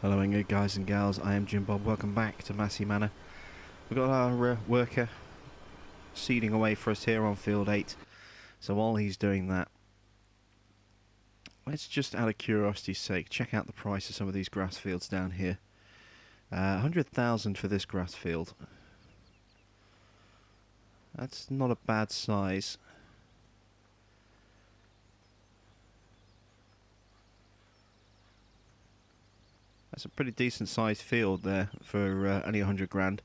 Hello and guys and gals, I am Jim Bob. Welcome back to Massey Manor. We've got our worker seeding away for us here on field 8. So while he's doing that, let's just out of curiosity's sake check out the price of some of these grass fields down here. 100,000 for this grass field. That's not a bad size. That's a pretty decent sized field there for only 100 grand.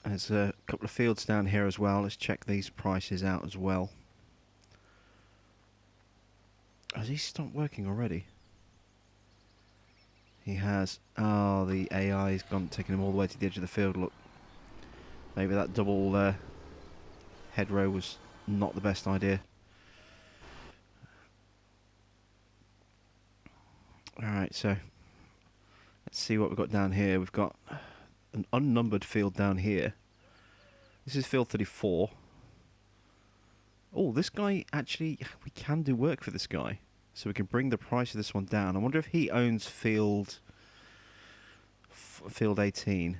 There's a couple of fields down here as well. Let's check these prices out as well. Has he stopped working already? He has. Oh, the AI's gone, taking him all the way to the edge of the field. Look, maybe that double hedgerow was not the best idea. Alright, so let's see what we've got down here. We've got an unnumbered field down here. This is field 34. Oh, this guy actually, we can do work for this guy. So we can bring the price of this one down. I wonder if he owns field 18.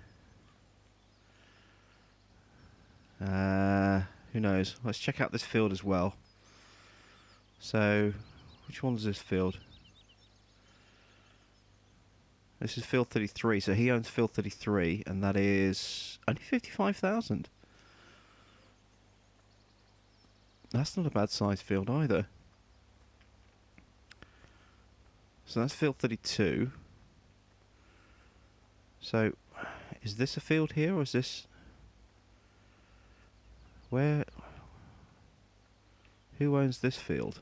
Who knows? Let's check out this field as well. So, which one's this field? This is field 33, so he owns field 33, and that is only 55,000. That's not a bad sized field either. So that's field 32. So, is this a field here, or is this... Where... Who owns this field?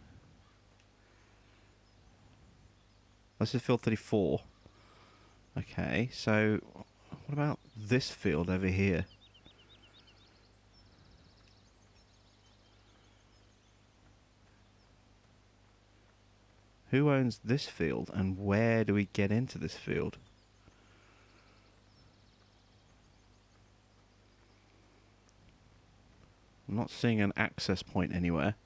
This is field 34. Okay, so what about this field over here? Who owns this field, and where do we get into this field? I'm not seeing an access point anywhere.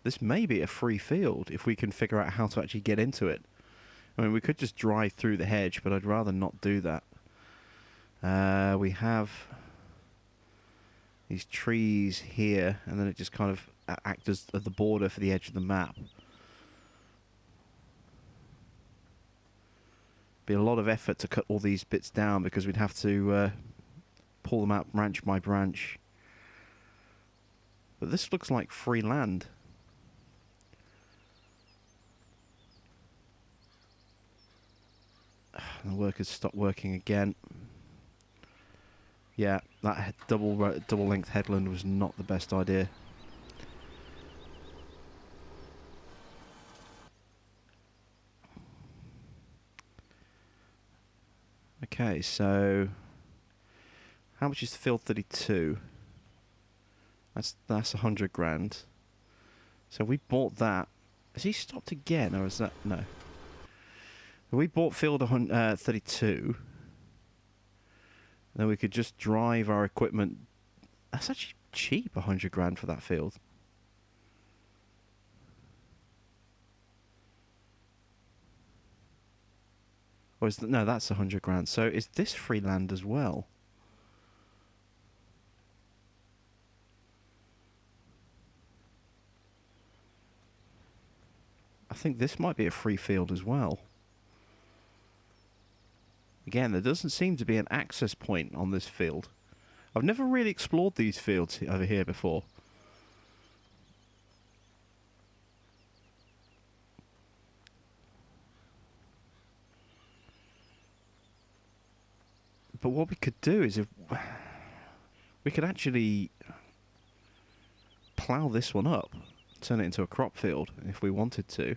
This may be a free field if we can figure out how to actually get into it. I mean, we could just drive through the hedge, but I'd rather not do that. We have these trees here, and then it just kind of acts as the border for the edge of the map. Be a lot of effort to cut all these bits down because we'd have to pull them out branch by branch. But this looks like free land. The workers stopped working again. Yeah, that double length headland was not the best idea. Okay, so how much is field 32? That's 100 grand. So we bought that. Has he stopped again, or is that no? We bought field 32. Then we could just drive our equipment. That's actually cheap, 100 grand for that field. Or is no, that's 100 grand. So is this free land as well? I think this might be a free field as well. Again, there doesn't seem to be an access point on this field. I've never really explored these fields over here before. But what we could do is if we could actually plough this one up, turn it into a crop field if we wanted to.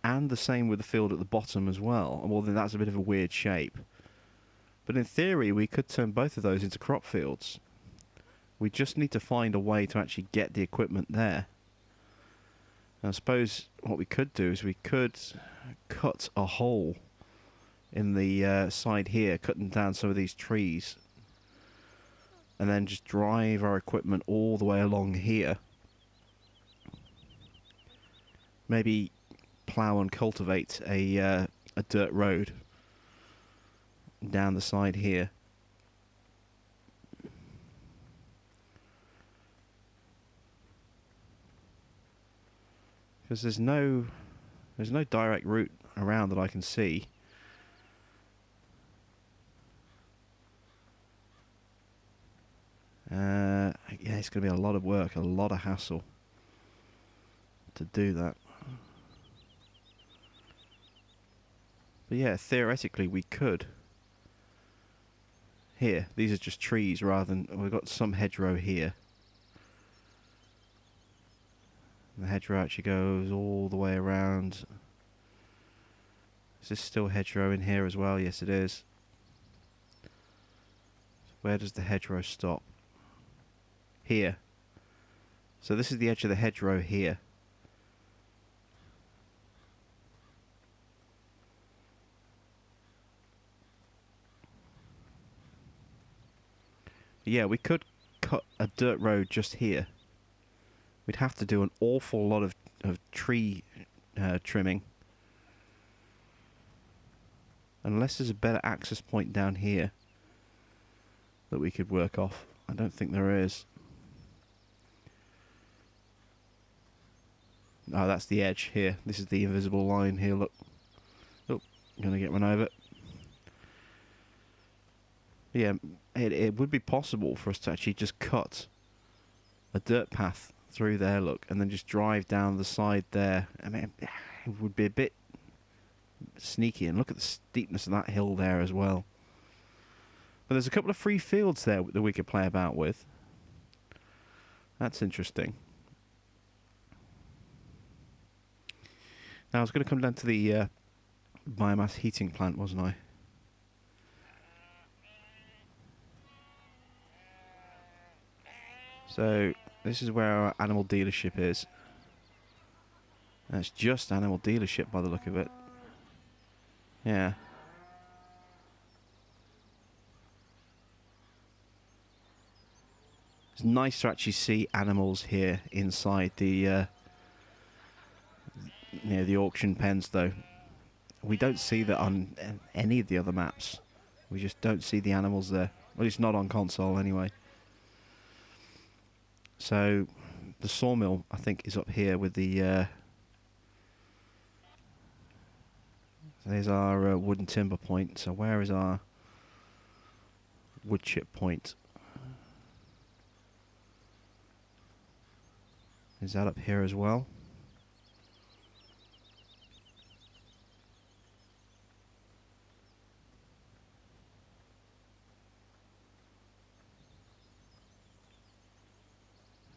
And the same with the field at the bottom as well. Well, then that's a bit of a weird shape. But in theory, we could turn both of those into crop fields. We just need to find a way to actually get the equipment there. And I suppose what we could do is we could cut a hole in the side here, cutting down some of these trees. And then just drive our equipment all the way along here. Maybe plough and cultivate a dirt road down the side here. Because there's no direct route around that I can see. Yeah, it's going to be a lot of work, a lot of hassle to do that. But yeah, theoretically we could. Here, these are just trees rather than... We've got some hedgerow here. The hedgerow actually goes all the way around. Is this still hedgerow in here as well? Yes, it is. Where does the hedgerow stop? Here. So this is the edge of the hedgerow here. Yeah, we could cut a dirt road just here. We'd have to do an awful lot of tree trimming. Unless there's a better access point down here that we could work off. I don't think there is. Oh, that's the edge here. This is the invisible line here, look. Oh, gonna get run over. Yeah, it would be possible for us to actually just cut a dirt path through there, look, and then just drive down the side there. I mean, it would be a bit sneaky, and look at the steepness of that hill there as well. But there's a couple of free fields there that we could play about with. That's interesting. Now, I was going to come down to the biomass heating plant, wasn't I? So, this is where our animal dealership is. And it's just animal dealership by the look of it. Yeah. It's nice to actually see animals here inside the the auction pens, though. We don't see that on any of the other maps. We just don't see the animals there. Well, it's not on console anyway. So the sawmill, I think, is up here with the... there's our wood and timber point. So where is our wood chip point? Is that up here as well?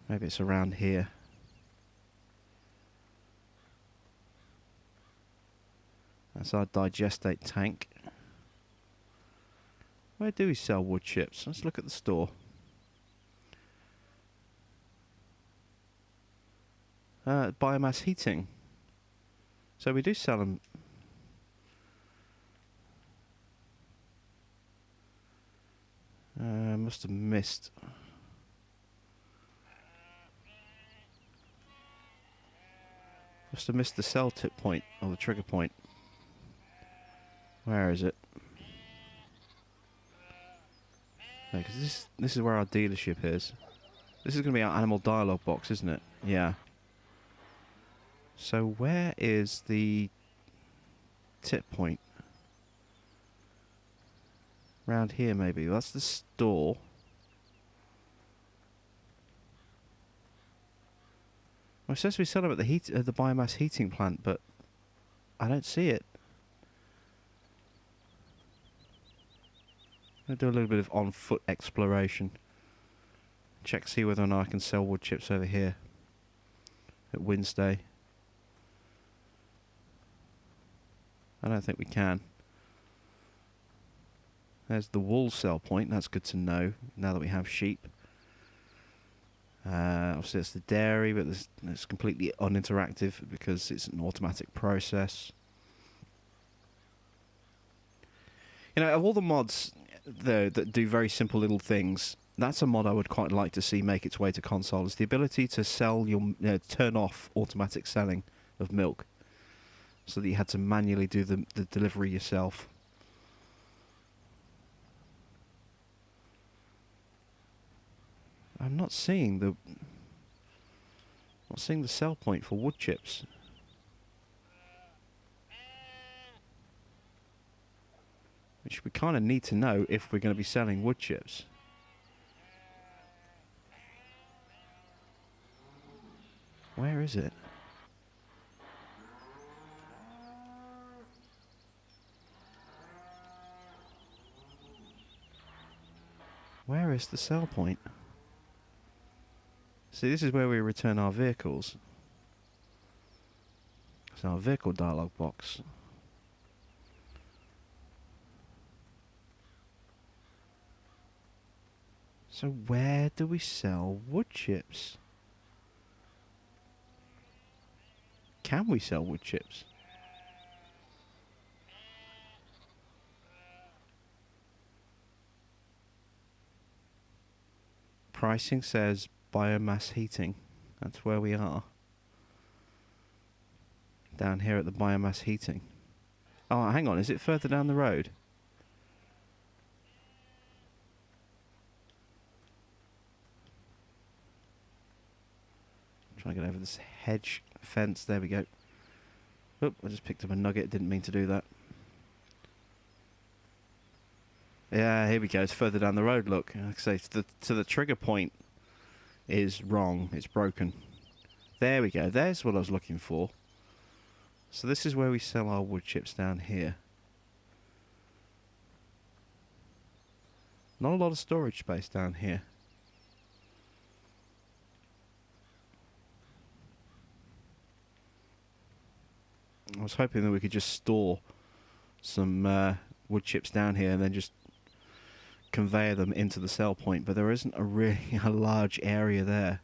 Maybe it's around here. That's our digestate tank. Where do we sell wood chips? Let's look at the store. Biomass heating. So we do sell them. Must have missed. Must have missed the cell tip point, or the trigger point. Where is it? No, because this is where our dealership is. This is going to be our animal dialogue box, isn't it? Yeah. So where is the tip point? Round here, maybe. That's the store. Well, it says we sell them at the biomass heating plant, but I don't see it. I'm going to do a little bit of on-foot exploration. Check, see whether or not I can sell wood chips over here at Wednesday. I don't think we can. There's the wool sell point. That's good to know now that we have sheep. Obviously it's the dairy, but it's completely uninteractive because it's an automatic process. You know, of all the mods though that do very simple little things, that's a mod I would quite like to see make its way to console. Is the ability to sell your turn off automatic selling of milk. so that you had to manually do the delivery yourself. I'm not seeing the sell point for wood chips. Which we kind of need to know if we're going to be selling wood chips. Where is it? Where is the sell point? See, this is where we return our vehicles. It's our vehicle dialog box. So where do we sell wood chips? Can we sell wood chips? Pricing says biomass heating. That's where we are. Down here at the biomass heating. Oh, hang on. Is it further down the road? Trying to get over this hedge fence. There we go. Oop, I just picked up a nugget. Didn't mean to do that. Yeah, here we go. It's further down the road. Look, like I say, the trigger point is wrong. It's broken. There we go. There's what I was looking for. So this is where we sell our wood chips down here. Not a lot of storage space down here. I was hoping that we could just store some wood chips down here and then just convey them into the sell point, but there isn't a really a large area there.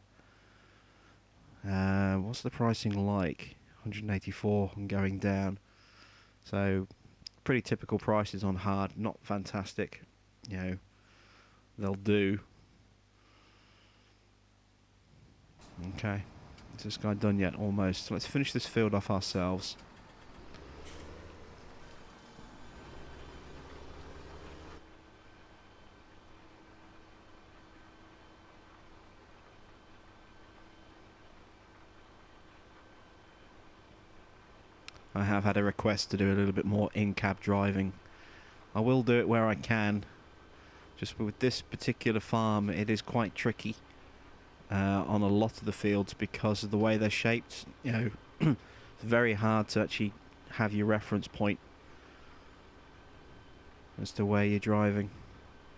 What's the pricing like? 184 and going down. So pretty typical prices on hard, not fantastic. You know, they'll do. Okay, is this guy done yet? Almost. So let's finish this field off ourselves. I have had a request to do a little bit more in-cab driving. I will do it where I can. Just with this particular farm, it is quite tricky on a lot of the fields because of the way they're shaped. You know, it's very hard to actually have your reference point as to where you're driving.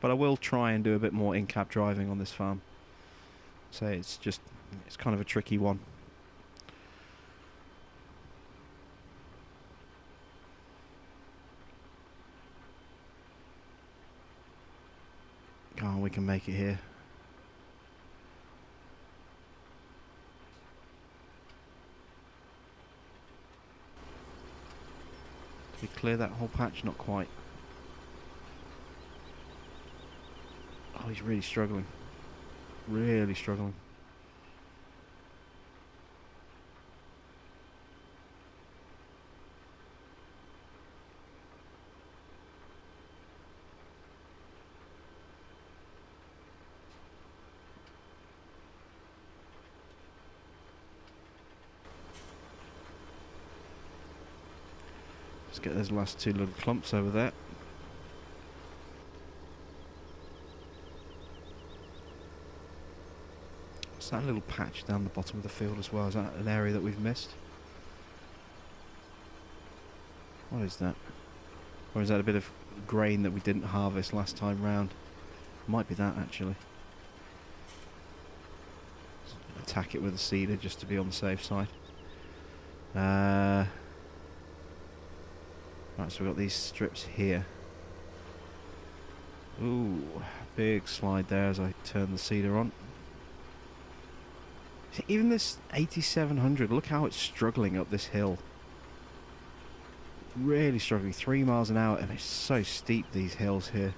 But I will try and do a bit more in-cab driving on this farm. So it's kind of a tricky one. Come on, we can make it here. Did we clear that whole patch? Not quite. Oh, he's really struggling. Really struggling. Let's get those last two little clumps over there. What's that little patch down the bottom of the field as well? Is that an area that we've missed? What is that? Or is that a bit of grain that we didn't harvest last time round? Might be that actually. Attack it with a seeder just to be on the safe side. Right, so we've got these strips here. Ooh, big slide there as I turn the seeder on. See, even this 8700, look how it's struggling up this hill. Really struggling, 3 miles an hour, and it's so steep, these hills here.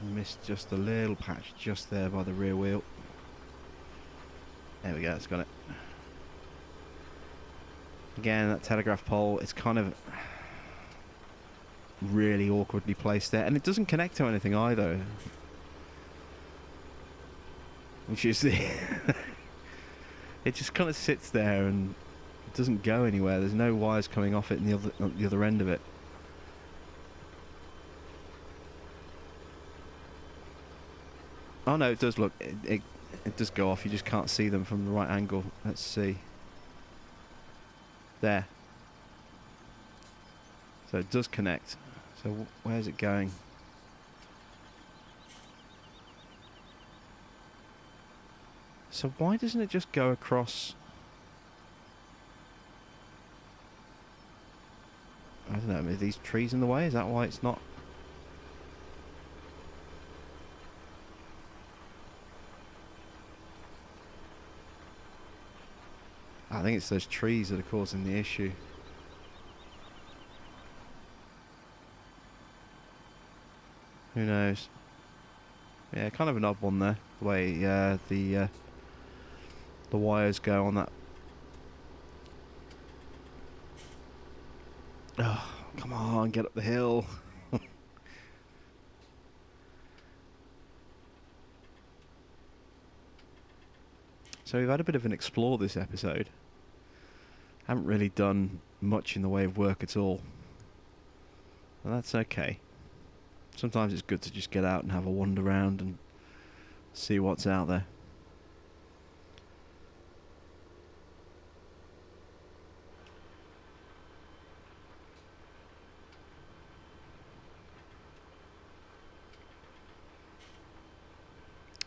Just missed just a little patch just there by the rear wheel. There we go, it's got it. Again, that telegraph pole, it's kind of really awkwardly placed there, and it doesn't connect to anything either. Which is the it just kind of sits there and it doesn't go anywhere. There's no wires coming off it in the other end of it. Oh no, it does look. It does go off. You just can't see them from the right angle. Let's see. There. So it does connect. So where's it going? So why doesn't it just go across? I don't know. Are these trees in the way? Is that why it's not? I think it's those trees that are causing the issue. Who knows? Yeah, kind of an odd one there. The way the wires go on that. Oh, come on, get up the hill. So we've had a bit of an explore this episode. Haven't really done much in the way of work at all. And that's okay. Sometimes it's good to just get out and have a wander around and see what's out there.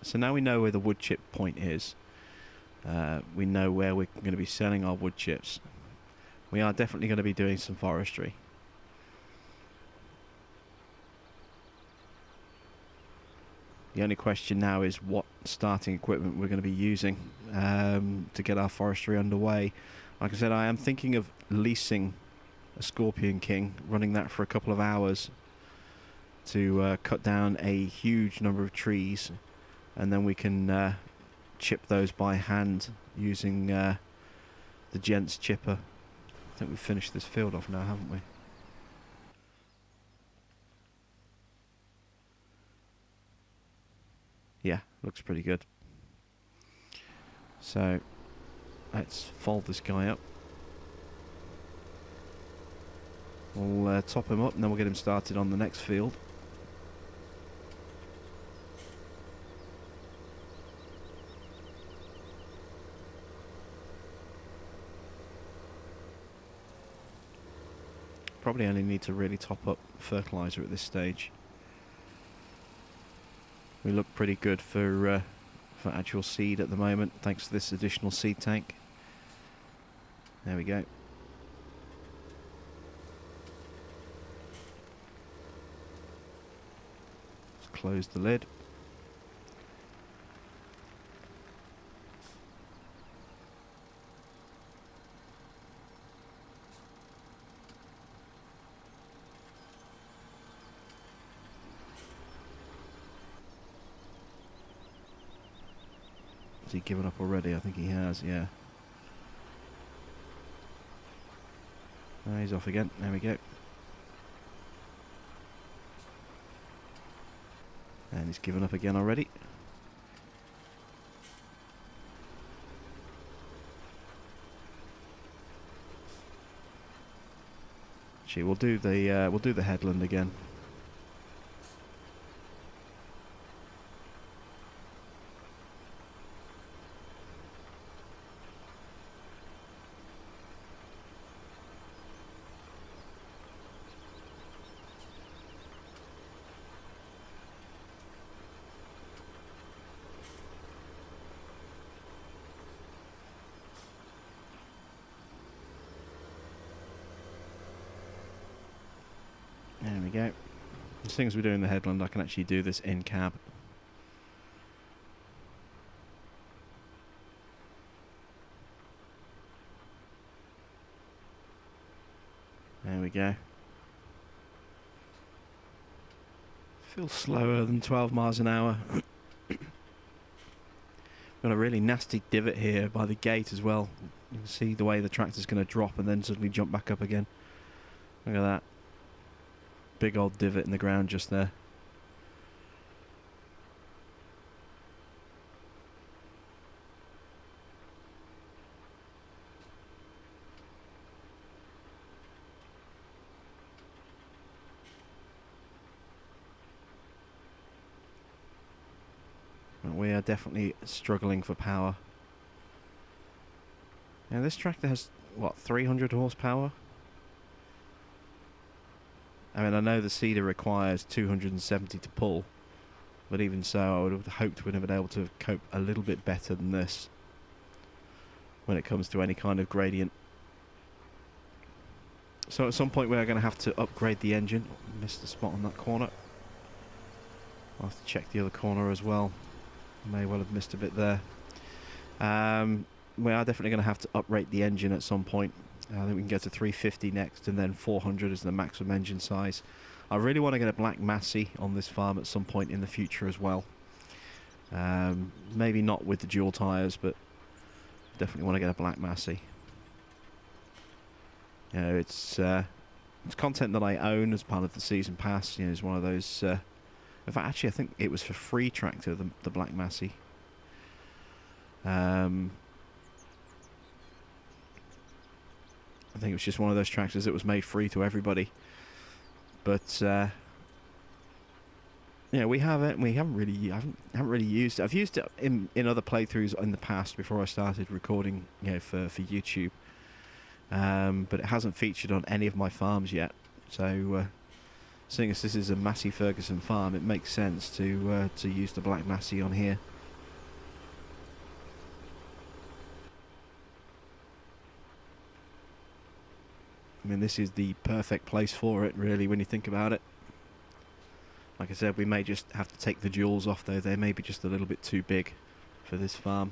So now we know where the wood chip point is. We know where we're going to be selling our wood chips. We are definitely going to be doing some forestry. The only question now is what starting equipment we're going to be using to get our forestry underway. Like I said, I am thinking of leasing a Scorpion King, running that for a couple of hours to cut down a huge number of trees, and then we can chip those by hand using the gent's chipper. I think we've finished this field off now, haven't we? Yeah, looks pretty good. So let's fold this guy up. We'll top him up and then we'll get him started on the next field. Probably only need to really top up fertilizer at this stage. We look pretty good for actual seed at the moment, thanks to this additional seed tank. There we go. Let's close the lid. Has he given up already? I think he has, yeah. He's off again. There we go. And he's given up again already. Actually, we'll do the headland again. There we go. As soon as we're doing the headland, I can actually do this in cab. There we go. Feels slower than 12 miles an hour. Got a really nasty divot here by the gate as well. You can see the way the tractor's going to drop and then suddenly jump back up again. Look at that. Big old divot in the ground just there. We are definitely struggling for power. Now this tractor has, what, 300 horsepower? I mean, I know the seeder requires 270 to pull, but even so, I would have hoped we'd have been able to cope a little bit better than this when it comes to any kind of gradient. So at some point we're going to have to upgrade the engine. Missed the spot on that corner. I'll have to check the other corner as well. May well have missed a bit there. We are definitely going to have to uprate the engine at some point. I think we can go to 350 next, and then 400 is the maximum engine size. I really want to get a black Massey on this farm at some point in the future as well. Maybe not with the dual tyres, but definitely want to get a black Massey. You know, it's content that I own as part of the season pass. You know, it's one of those. In fact, actually, I think it was for free tractor, the Black Massey. I think it was just one of those tractors that was made free to everybody. But yeah, we haven't really used it. I've used it in other playthroughs in the past before I started recording, you know, for YouTube. But it hasn't featured on any of my farms yet. So. Seeing as this is a Massey Ferguson farm, it makes sense to use the Black Massey on here. I mean, this is the perfect place for it, really, when you think about it. Like I said, we may just have to take the duals off, though. They may be just a little bit too big for this farm.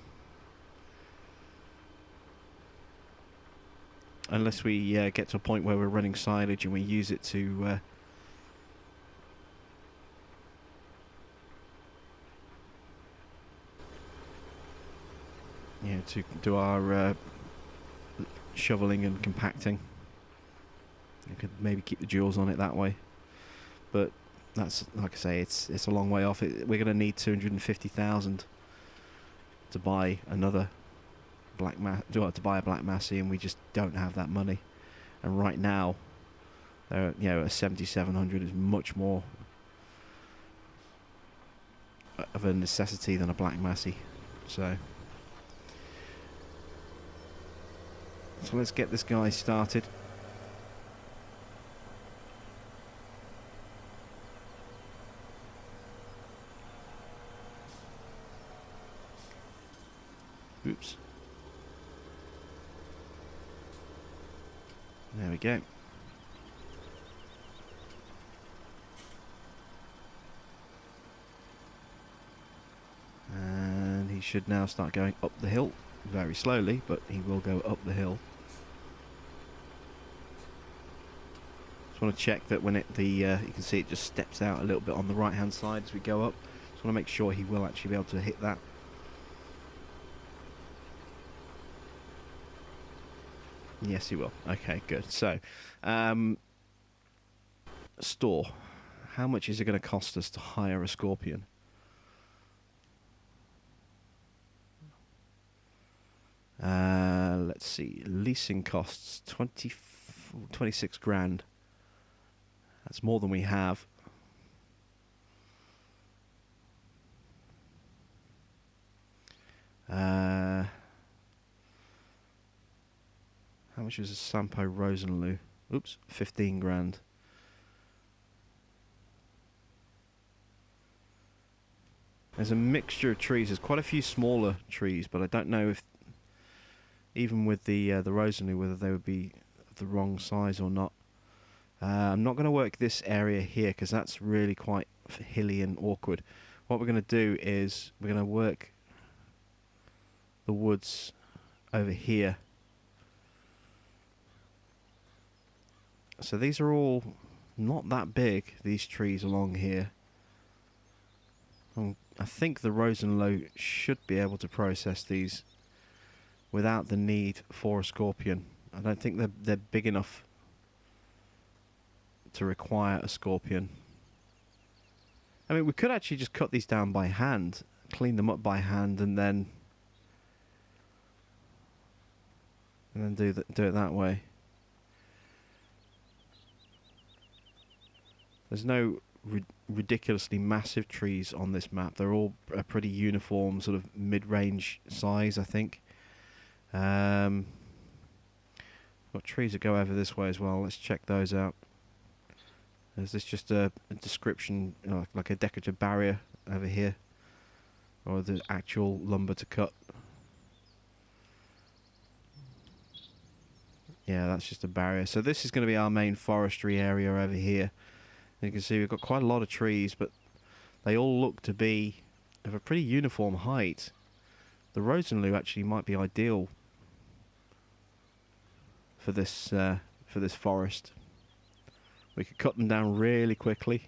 Unless we get to a point where we're running silage and we use it to... to do our shoveling and compacting. You could maybe keep the duals on it that way, but that's, like I say, it's a long way off. We're going to need 250,000 to buy another to buy a Black Massey, and we just don't have that money. And right now, you know, a 7700 is much more of a necessity than a Black Massey. So let's get this guy started. Oops. There we go. And he should now start going up the hill. Very slowly, but he will go up the hill. Just want to check that when you can see it just steps out a little bit on the right hand side as we go up. Just want to make sure he will actually be able to hit that. Yes, he will. Okay, good. So, store. How much is it going to cost us to hire a Scorpion? Let's see. Leasing costs 26 grand. That's more than we have. How much is a Sampo Rosenloo? Oops, 15 grand. There's a mixture of trees. There's quite a few smaller trees, but I don't know if, even with the Rosenloo, whether they would be the wrong size or not. I'm not going to work this area here because that's really quite hilly and awkward. What we're going to do is we're going to work the woods over here. So these are all not that big, these trees along here. I think the Rosenlow should be able to process these without the need for a scorpion. I don't think they're big enough to require a scorpion. I mean, we could actually just cut these down by hand, clean them up by hand, and then do it that way. There's no ridiculously massive trees on this map. They're all a pretty uniform sort of mid-range size, I think. Got trees that go over this way as well. Let's check those out. Is this just a description, like a decorative barrier over here? Or the actual lumber to cut? Yeah, that's just a barrier. So this is going to be our main forestry area over here. And you can see we've got quite a lot of trees, but they all look to be of a pretty uniform height. The Rosenlow actually might be ideal for this forest. We could cut them down really quickly.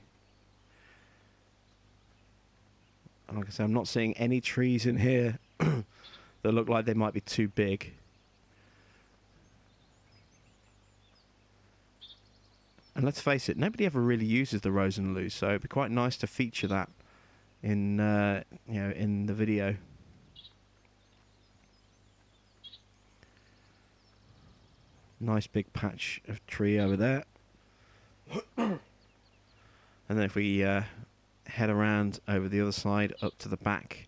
And like I say, I'm not seeing any trees in here that look like they might be too big. And let's face it, nobody ever really uses the Rosenlow, so it'd be quite nice to feature that in in the video. Nice big patch of tree over there. And then if we head around over the other side up to the back,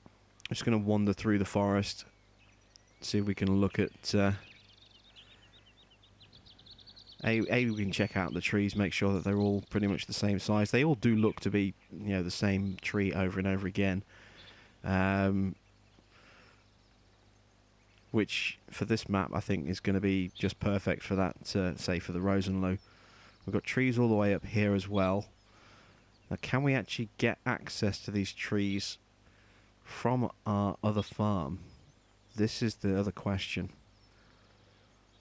I'm just going to wander through the forest, see if we can look at we can check out the trees, make sure that they're all pretty much the same size. They all do look to be, the same tree over and over again. Which, for this map, I think is going to be just perfect for that, say, for the Rosenlow. We've got trees all the way up here as well. Now, can we actually get access to these trees from our other farm? This is the other question.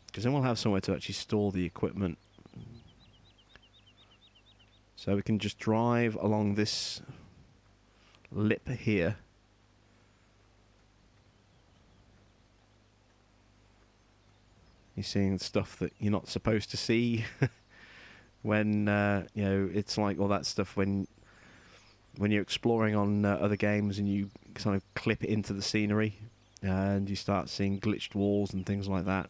Because then we'll have somewhere to actually store the equipment. So we can just drive along this lip here. You're seeing stuff that you're not supposed to see when it's like all that stuff when you're exploring on other games and you kind of clip it into the scenery and you start seeing glitched walls and things like that.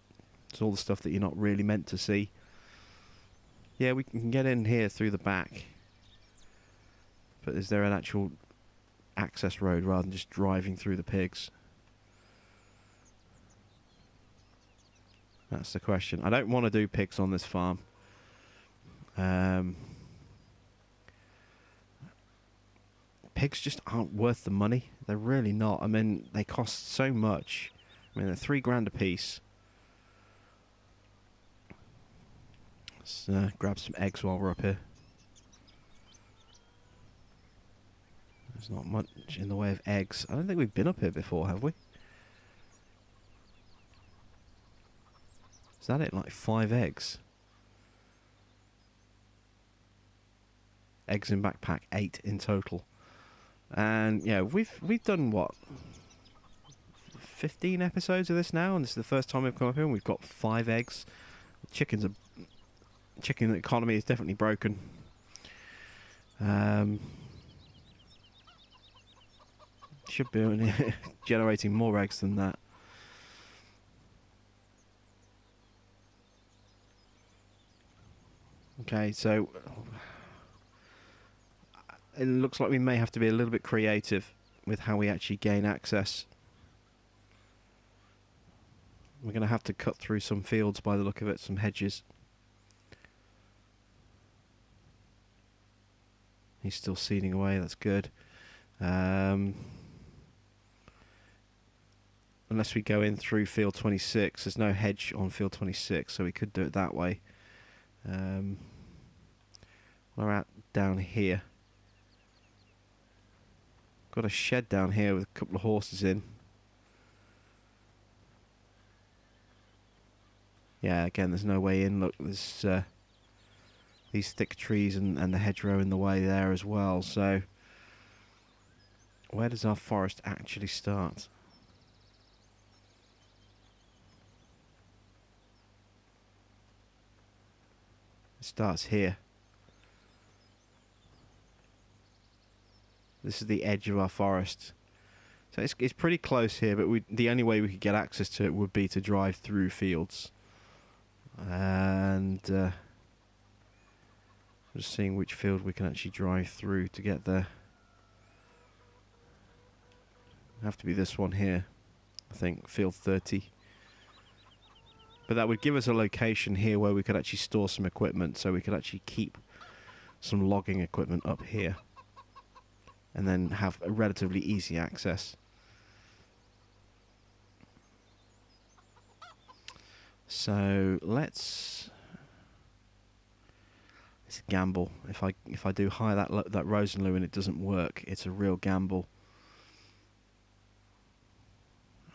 It's all the stuff that you're not really meant to see. Yeah, we can get in here through the back. But is there an actual access road rather than just driving through the pigs? That's the question. I don't want to do pigs on this farm. Pigs just aren't worth the money. They're really not. I mean, they cost so much. I mean, they're $3 a piece. Let's grab some eggs while we're up here. There's not much in the way of eggs. I don't think we've been up here before, have we? Is that it? Like 5 eggs? Eggs in backpack, 8 in total. And yeah, we've done what? 15 episodes of this now, and this is the first time we've come up here and we've got 5 eggs. Chicken economy is definitely broken. Should be generating more eggs than that. Okay, so it looks like we may have to be a little bit creative with how we actually gain access. We're going to have to cut through some fields by the look of it, some hedges. He's still seeding away, that's good. Unless we go in through field 26, there's no hedge on field 26, so we could do it that way. We're out down here. Got a shed down here with a couple of horses in. Yeah, again, there's no way in. Look, there's these thick trees and the hedgerow in the way there as well. So where does our forest actually start? It starts here. This is the edge of our forest. So it's pretty close here, but the only way we could get access to it would be to drive through fields. And just seeing which field we can actually drive through to get there. Have to be this one here, I think, field 30. But that would give us a location here where we could actually store some equipment, so we could actually keep some logging equipment up here. And then have a relatively easy access. So let's it's a gamble. If I do hire that Rosenloo and it doesn't work, it's a real gamble.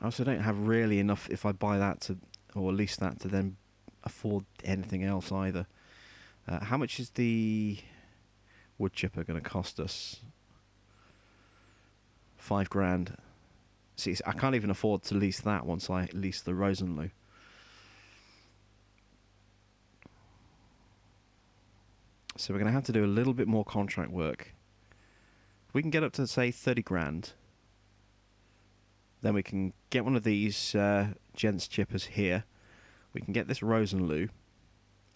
I also don't have really enough if I buy that to, or lease that to then afford anything else either. How much is the wood chipper going to cost us? 5 grand. See, I can't even afford to lease that once I lease the Rosenloo. So we're going to have to do a little bit more contract work. If we can get up to, say, 30 grand, then we can get one of these gents chippers here. We can get this Rosenloo,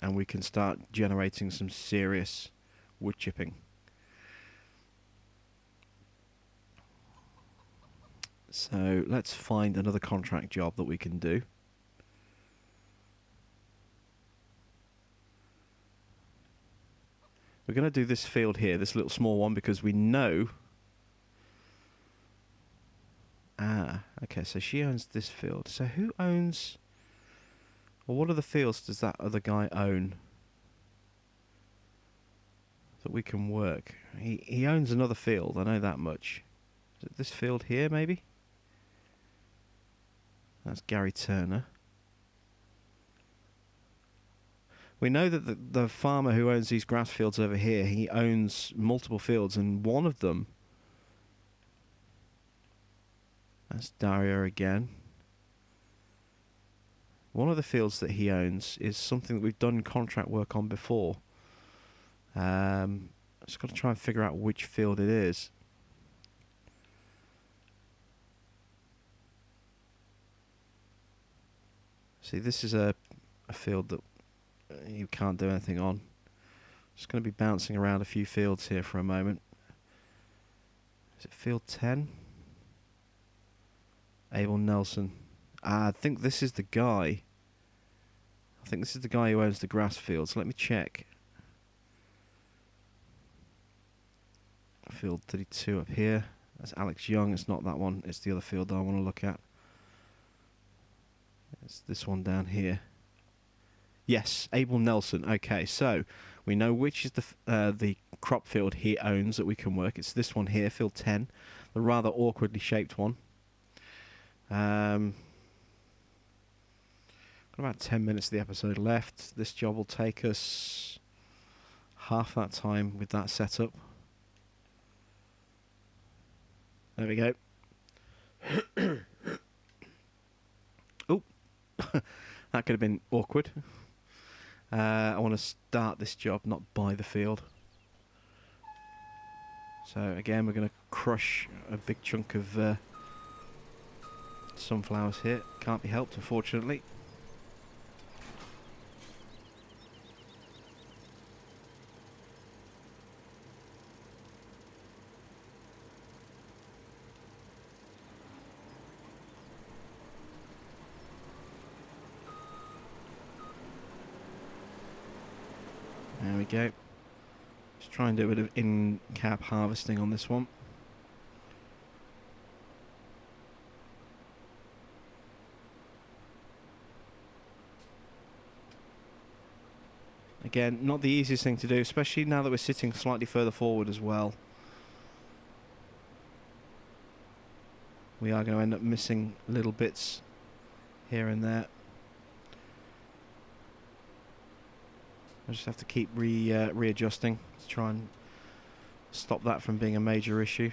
and we can start generating some serious wood chipping. So let's find another contract job that we can do. We're going to do this field here, this little small one, because we know... Ah, okay, so she owns this field. So who owns... Well, what other fields does that other guy own that we can work? He owns another field, I know that much. Is it this field here, maybe? That's Gary Turner. We know that the farmer who owns these grass fields over here, he owns multiple fields, and one of them... That's Daria again. One of the fields that he owns is something that we've done contract work on before. Just got to try and figure out which field it is. See, this is a field that you can't do anything on. Just going to be bouncing around a few fields here for a moment. Is it field 10? Abel Nelson. I think this is the guy. I think this is the guy who owns the grass fields. Let me check. Field 32 up here. That's Alex Young. It's not that one. It's the other field that I want to look at. It's this one down here. Yes, Abel Nelson. Okay, so we know which is the crop field he owns that we can work. It's this one here, field 10, the rather awkwardly shaped one. Got about 10 minutes of the episode left. This job will take us half that time with that setup. There we go. Oh, that could have been awkward. I want to start this job, not buy the field. So again, we're going to crush a big chunk of sunflowers here. Can't be helped, unfortunately. There we go. Let's try and do a bit of in-cab harvesting on this one. Again, not the easiest thing to do, especially now that we're sitting slightly further forward as well. We are going to end up missing little bits here and there. I just have to keep readjusting to try and stop that from being a major issue.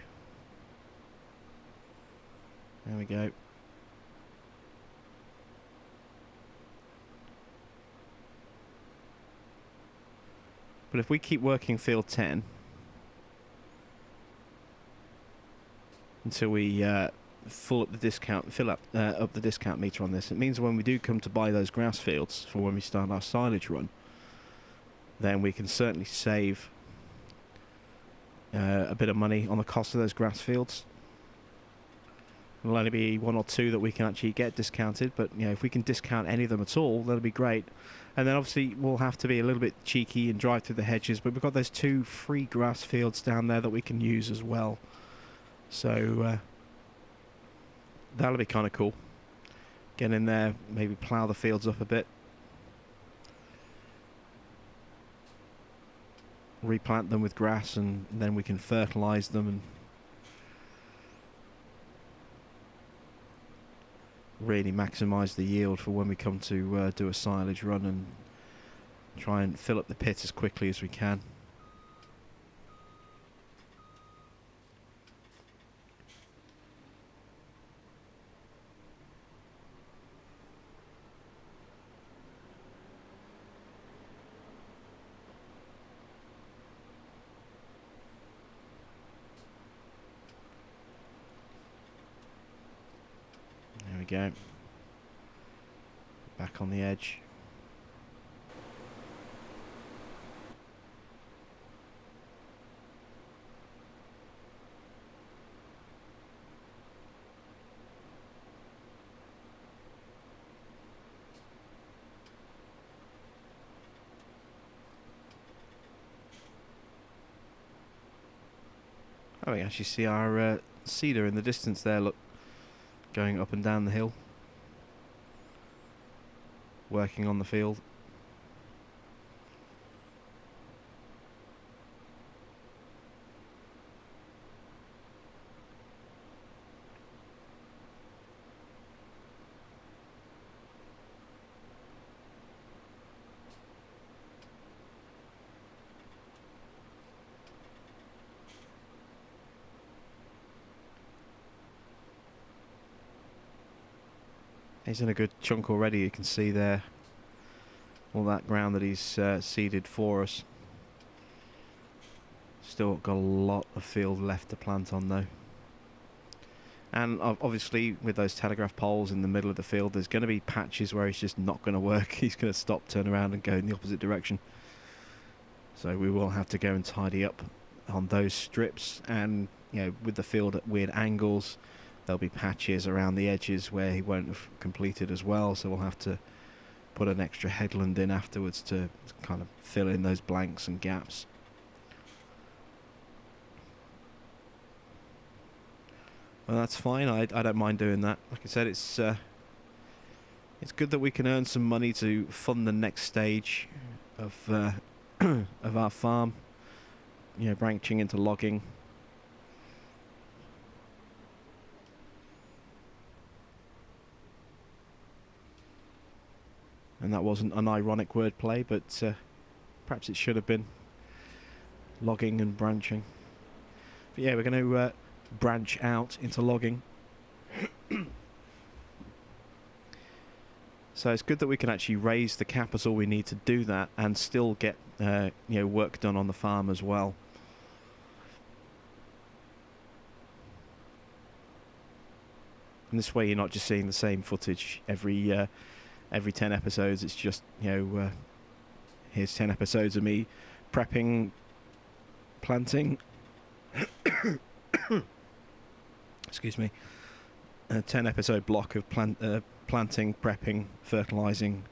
There we go. But if we keep working field 10 until we fill up the discount meter on this, it means when we do come to buy those grass fields for when we start our silage run, then we can certainly save a bit of money on the cost of those grass fields. There'll only be one or two that we can actually get discounted, but you know, if we can discount any of them at all, that'll be great. And then obviously we'll have to be a little bit cheeky and drive through the hedges, but we've got those 2 free grass fields down there that we can use as well. So that'll be kind of cool. Get in there, maybe plough the fields up a bit, replant them with grass, and then we can fertilise them and really maximise the yield for when we come to do a silage run and try and fill up the pit as quickly as we can. There we go. Back on the edge. Oh, we actually see our cedar in the distance there, look, going up and down the hill, working on the field. He's in a good chunk already. You can see there all that ground that he's seeded for us. Still got a lot of field left to plant on though. And obviously with those telegraph poles in the middle of the field, there's going to be patches where he's just not going to work. He's going to stop, turn around and go in the opposite direction. So we will have to go and tidy up on those strips, and you know, with the field at weird angles, there'll be patches around the edges where he won't have completed as well, so we'll have to put an extra headland in afterwards to kind of fill in those blanks and gaps. Well, that's fine. I don't mind doing that. Like I said, it's good that we can earn some money to fund the next stage of of our farm. You know, branching into logging. And that wasn't an ironic wordplay, but perhaps it should have been. Logging and branching. But yeah, we're going to branch out into logging. So it's good that we can actually raise the capital we need to do that and still get you know, work done on the farm as well. And this way you're not just seeing the same footage every 10 episodes. It's just, you know, here's 10 episodes of me prepping, planting, excuse me, a 10 episode block of planting, prepping, fertilizing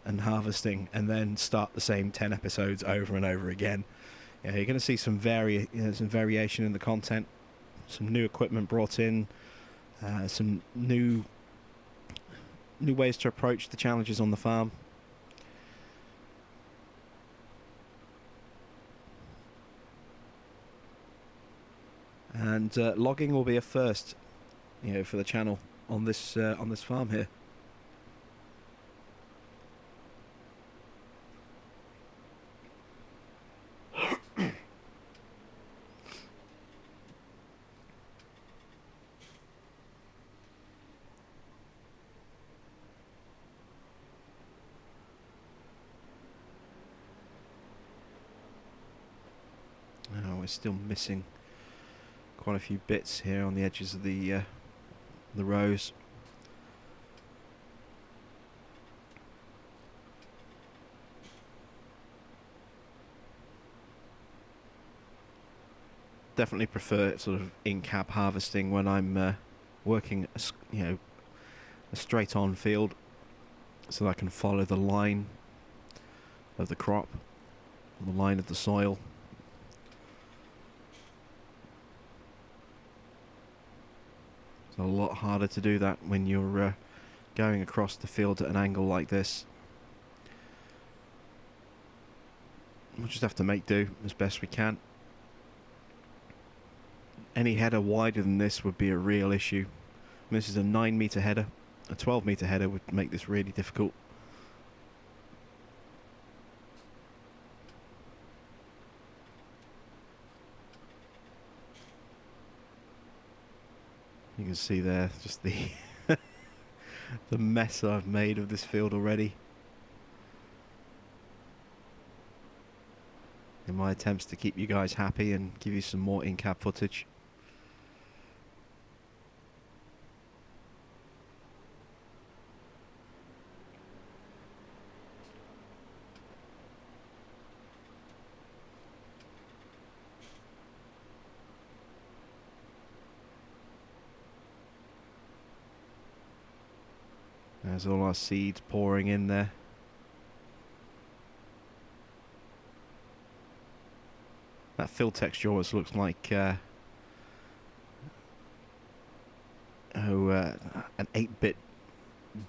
and harvesting, and then start the same 10 episodes over and over again. Yeah, you're going to see some variation in the content, some new equipment brought in, some new ways to approach the challenges on the farm. And logging will be a first, you know, for the channel on this farm here. still missing quite a few bits here on the edges of the rows. Definitely prefer sort of in-cab harvesting when I'm working, a straight-on field, so that I can follow the line of the crop, the line of the soil. It's a lot harder to do that when you're going across the field at an angle like this. We'll just have to make do as best we can. Any header wider than this would be a real issue. This is a 9-metre header. A 12-metre header would make this really difficult. You can see there just the the mess I've made of this field already, in my attempts to keep you guys happy and give you some more in-cab footage. There's all our seeds pouring in there. That fill texture always looks like an 8-bit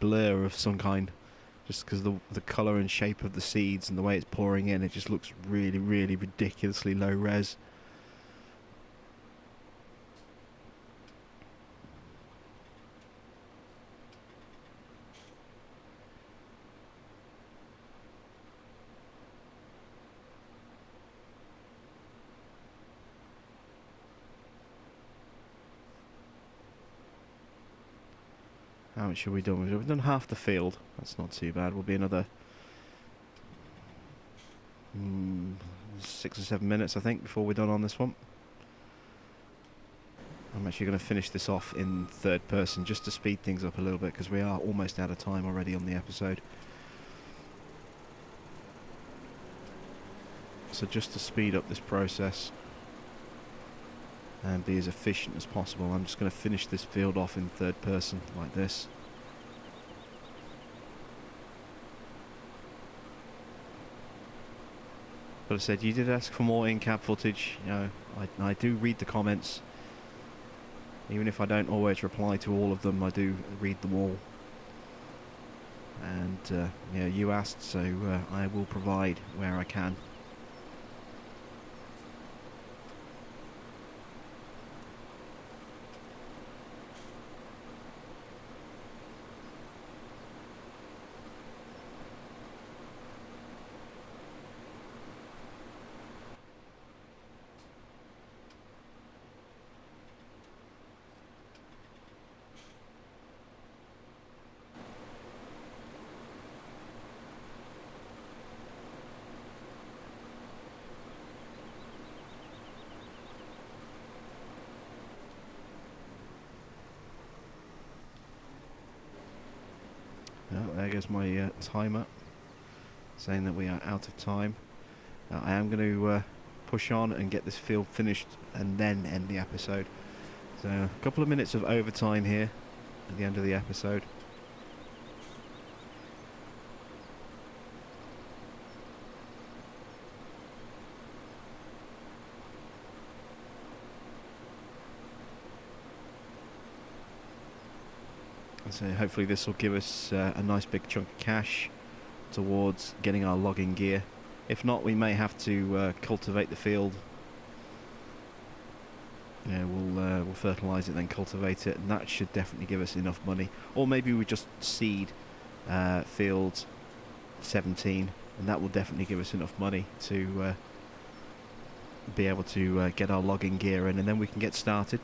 blur of some kind, just because the colour and shape of the seeds and the way it's pouring in, it just looks really, really ridiculously low res. How much have we done? We've done half the field. That's not too bad. We'll be another 6 or 7 minutes, I think, before we're done on this one. I'm actually going to finish this off in third person just to speed things up a little bit, because we are almost out of time already on the episode. So just to speed up this process and be as efficient as possible, I'm just going to finish this field off in third person like this. But I said, you did ask for more in-cab footage. You know, I do read the comments. Even if I don't always reply to all of them, I do read them all. And yeah, you asked, so I will provide where I can. Oh, there goes my timer, saying that we are out of time. I am going to push on and get this field finished and then end the episode. So a couple of minutes of overtime here at the end of the episode. So hopefully this will give us a nice big chunk of cash towards getting our logging gear. If not, we may have to cultivate the field. Yeah, we'll fertilise it, then cultivate it, and that should definitely give us enough money. Or maybe we just seed field 17, and that will definitely give us enough money to be able to get our logging gear in, and then we can get started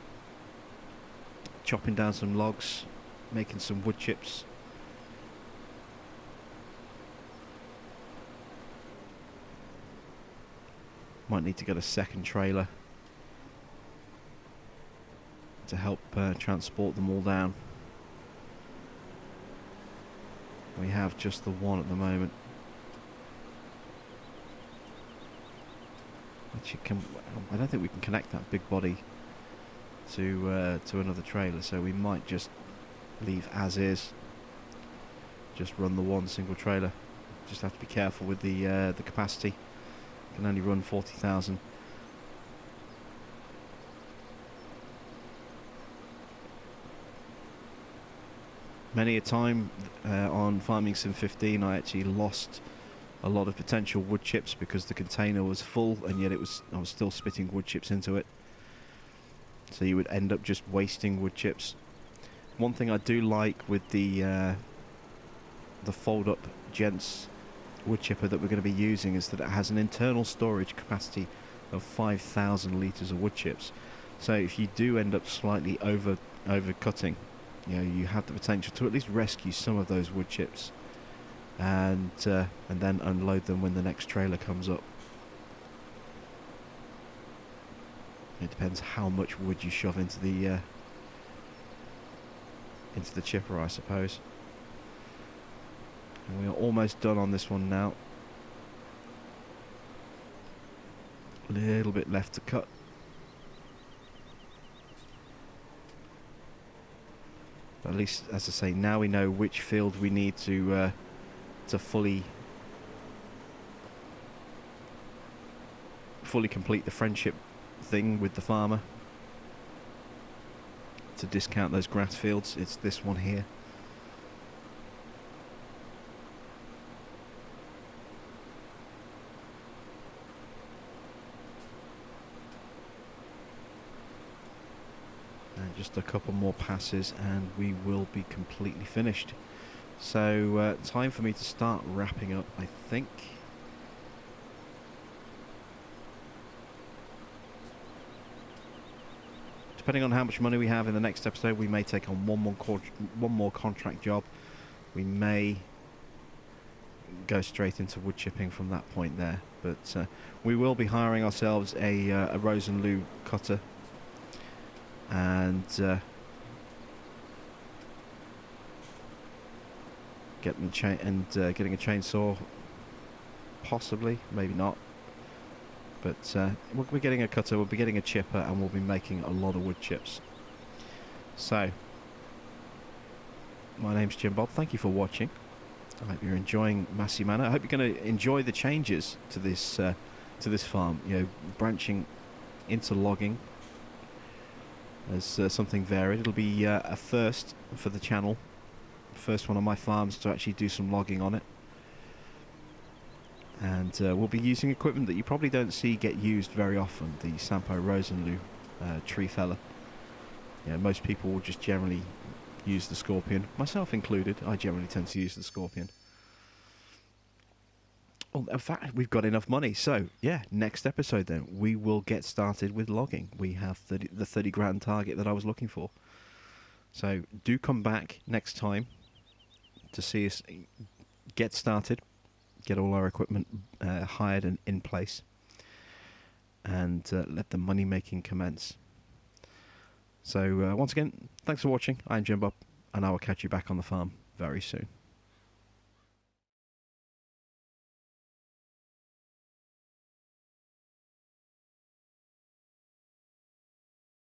chopping down some logs, making some wood chips. Might need to get a second trailer to help transport them all down. We have just the one at the moment. Which I don't think we can connect that big body to another trailer, so we might just leave as is. Just run the one single trailer. Just have to be careful with the capacity. Can only run 40,000. Many a time on Farming Sim 15 I actually lost a lot of potential wood chips because the container was full, and yet I was still spitting wood chips into it. So you would end up just wasting wood chips. One thing I do like with the fold-up gents wood chipper that we're going to be using is that it has an internal storage capacity of 5,000 litres of wood chips. So if you do end up slightly over cutting, you have the potential to at least rescue some of those wood chips, and then unload them when the next trailer comes up. It depends how much wood you shove into the chipper, I suppose. And we are almost done on this one now. A little bit left to cut. But at least, as I say, now we know which field we need to fully complete the friendship thing with the farmer. To discount those grass fields, it's this one here. And just a couple more passes and we will be completely finished. So time for me to start wrapping up, I think. Depending on how much money we have in the next episode, we may take on one more contract job. We may go straight into wood chipping from that point there. But we will be hiring ourselves a Rose and Lou cutter, and getting a chainsaw, possibly, maybe not. But we'll be getting a cutter, we'll be getting a chipper, and we'll be making a lot of wood chips. So, my name's Jim Bob. Thank you for watching. I hope you're enjoying Massey Manor. I hope you're going to enjoy the changes to this farm. Branching into logging as something varied. It'll be a first for the channel. First one of my farms to actually do some logging on it. And we'll be using equipment that you probably don't see get used very often, the Sampo Rose and Lou tree feller. Most people will just generally use the Scorpion, myself included. I generally tend to use the Scorpion. Well, in fact, we've got enough money, so yeah, next episode then we will get started with logging. We have the 30 grand target that I was looking for. So do come back next time to see us get started. Get all our equipment hired and in place, and let the money making commence. So once again, thanks for watching. I'm Jim Bob, and I will catch you back on the farm very soon.